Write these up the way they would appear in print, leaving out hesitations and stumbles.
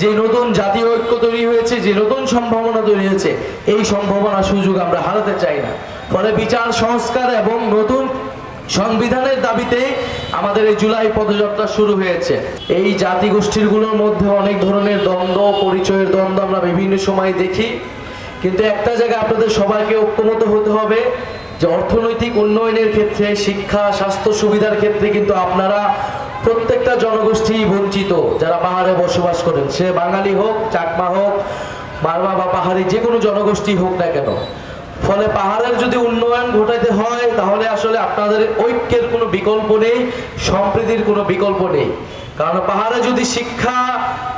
যে নতুন জাতীয় ঐক্য তৈরি হয়েছে, যে নতুন সম্ভাবনা তৈরি হয়েছে, এই সম্ভাবনা সুযোগ আমরা হারাতে চাই না। ফলে বিচার সংস্কার এবং নতুন সংবিধানের দাবিতে আমাদের এই জুলাই পদযাত্রা শুরু হয়েছে। এই জাতিগোষ্ঠীগুলোর মধ্যে অনেক ধরনের দ্বন্দ্ব, পরিচয়ের দ্বন্দ্ব আমরা বিভিন্ন সময় দেখি, কিন্তু একটা জায়গায় আপনাদের সবাইকে ঐক্যমত হতে হবে যে অর্থনৈতিক উন্নয়নের ক্ষেত্রে, শিক্ষা, স্বাস্থ্য সুবিধার ক্ষেত্রে কিন্তু আপনারা প্রত্যেকটা জনগোষ্ঠী বঞ্চিত। যারা পাহাড়ে বসবাস করেন, সে বাঙালি হোক, চাকমা হোক, মারমা বা পাহাড়ি যে কোনো জনগোষ্ঠী হোক না কেন, ফলে পাহাড়ের যদি উন্নয়ন ঘটাইতে হয় তাহলে আসলে আপনাদের ঐক্যের কোনো বিকল্প নেই, সম্প্রীতির কোনো বিকল্প নেই। কারণ পাহাড়ে যদি শিক্ষা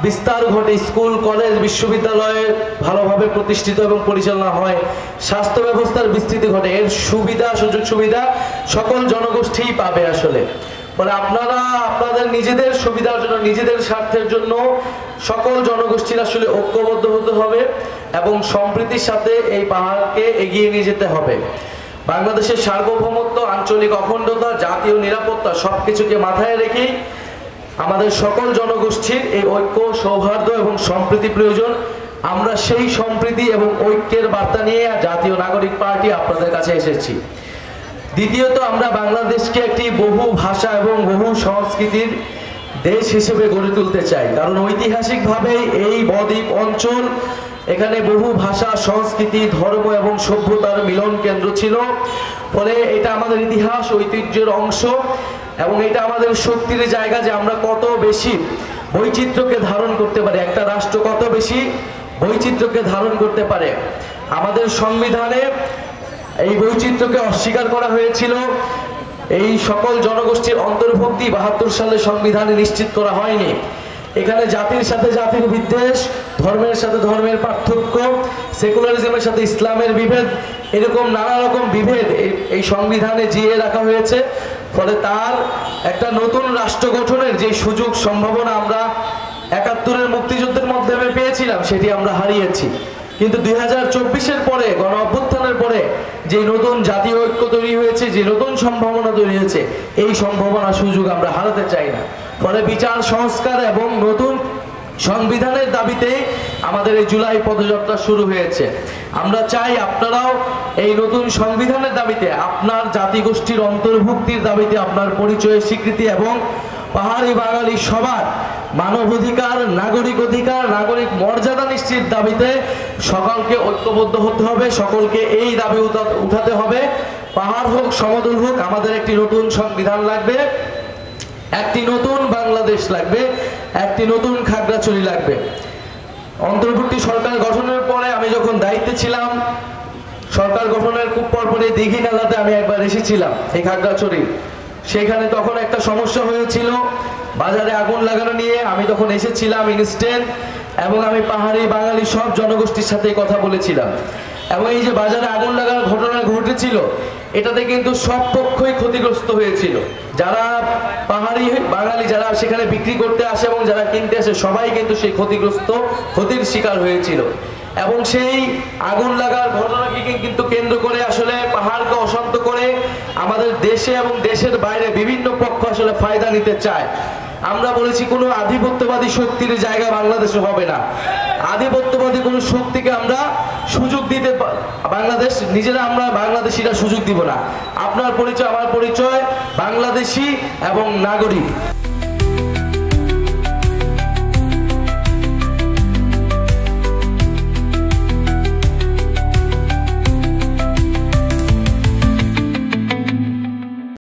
বিস্তার ঘটে, স্কুল, কলেজ, বিশ্ববিদ্যালয় ভালোভাবে প্রতিষ্ঠিত এবং পরিচালনা হয়, স্বাস্থ্য ব্যবস্থার বিস্তৃতি ঘটে, এর সুবিধা, সুযোগ সুবিধা সকল জনগোষ্ঠীই পাবে আসলে। ফলে আপনারা আপনাদের নিজেদের সুবিধার জন্য, নিজেদের স্বার্থের জন্য সকল জনগোষ্ঠীর আসলে ঐক্যবদ্ধ হতে হবে এবং সম্প্রীতির সাথে এই পাহাড়কে এগিয়ে নিয়ে যেতে হবে। বাংলাদেশের সার্বভৌমত্ব, আঞ্চলিক অখণ্ডতা, জাতীয় নিরাপত্তা সবকিছুকে মাথায় রেখেই আমাদের সকল জনগোষ্ঠীর এই ঐক্য, সৌহার্দ্য এবং সম্প্রীতি প্রয়োজন। আমরা সেই সম্প্রীতি এবং ঐক্যের বার্তা নিয়ে জাতীয় নাগরিক পার্টি আপনাদের কাছে এসেছি। দ্বিতীয়ত, আমরা বাংলাদেশকে একটি বহু ভাষা এবং বহু সংস্কৃতির দেশ হিসেবে গড়ে তুলতে চাই। কারণ ঐতিহাসিকভাবে এই বদ্বীপ অঞ্চল, এখানে বহু ভাষা, সংস্কৃতি, ধর্ম এবং সভ্যতার মিলন কেন্দ্র ছিল। ফলে এটা আমাদের ইতিহাস, ঐতিহ্যের অংশ এবং এটা আমাদের শক্তির জায়গা যে আমরা কত বেশি বৈচিত্র্যকে ধারণ করতে পারি। একটা রাষ্ট্র কত বেশি বৈচিত্র্যকে ধারণ করতে পারে। আমাদের সংবিধানে এই বৈচিত্র্যকে অস্বীকার করা হয়েছিল। এই সকল জনগোষ্ঠীর অন্তর্ভুক্তি ৭২ সালে সংবিধানে নিশ্চিত করা হয়নি। এখানে জাতির সাথে জাতির বিদ্বেষ, ধর্মের সাথে ধর্মের পার্থক্য, সেকুলারিজমের সাথে ইসলামের বিভেদ, এরকম নানা রকম বিভেদ এই সংবিধানে জিয়ে রাখা হয়েছে। ফলে তার একটা নতুন রাষ্ট্র গঠনের যে সুযোগ, সম্ভাবনা আমরা ৭১-এর মুক্তিযুদ্ধের মাধ্যমে পেয়েছিলাম, সেটি আমরা হারিয়েছি। কিন্তু ২০২৪-এর পরে, গণ অভ্যুত্থানের পরে যে নতুন জাতীয় ঐক্য তৈরি হয়েছে, যে নতুন সম্ভাবনা তৈরি হয়েছে, এই সম্ভাবনা সুযোগ আমরা হারাতে চাই না। ফলে বিচার সংস্কার এবং নতুন সংবিধানের দাবিতে আমাদের এই জুলাই পদযাত্রা শুরু হয়েছে। আমরা চাই আপনারাও এই নতুন সংবিধানের দাবিতে, আপনার জাতিগোষ্ঠীর অন্তর্ভুক্তির দাবিতে, আপনার পরিচয়ের স্বীকৃতি এবং পাহাড়ি বাঙালি সবার মানবাধিকার, নাগরিক অধিকার, নাগরিক মর্যাদা নিশ্চিত দাবিতে সকলকে ঐক্যবদ্ধ হতে হবে, সকলকে এই দাবি উঠাতে হবে। পাহাড় হোক, সমতল হোক, আমাদের একটি নতুন সংবিধান লাগবে, একটি নতুন বাংলাদেশ লাগবে, একটি নতুন খাগড়াছড়ি লাগবে। অন্তর্বর্তী সরকার গঠনের পরে আমি যখন দায়িত্বে ছিলাম, সরকার গঠনের খুব পরপরই দীঘি নালাতে আমি একবার এসেছিলাম, এই খাগড়াছড়ি। সেখানে তখন একটা সমস্যা হয়েছিল, বাজারে আগুন লাগানো নিয়ে। আমি তখন এসেছিলাম ইনস্ট্যান্ট এবং আমি পাহাড়ি বাঙালি সব জনগোষ্ঠীর সাথে কথা বলেছিলাম। এবং এই যে বাজারে আগুন লাগানোর ঘটনা ঘটেছিল, এটাতে কিন্তু সব পক্ষই ক্ষতিগ্রস্ত হয়েছিল। যারা পাহাড়ি বাঙালি, যারা সেখানে বিক্রি করতে আসে এবং যারা কিনতে আসে, সবাই কিন্তু সেই ক্ষতির শিকার হয়েছিল। এবং সেই আগুন লাগার ঘটনাকে কিন্তু কেন্দ্র করে আসলে পাহাড়কে অশান্ত করে আমাদের দেশে এবং দেশের বাইরে বিভিন্ন পক্ষ আসলে ফায়দা নিতে চায়। আমরা বলেছি কোনো আধিপত্যবাদী শক্তির জায়গা বাংলাদেশে হবে না। আধিপত্যবাদী কোনো শক্তিকে আমরা সুযোগ দিতে, বাংলাদেশ নিজেরা, আমরা বাংলাদেশিরা সুযোগ দিব না। আপনার পরিচয়, আমার পরিচয়, বাংলাদেশি এবং নাগরিক।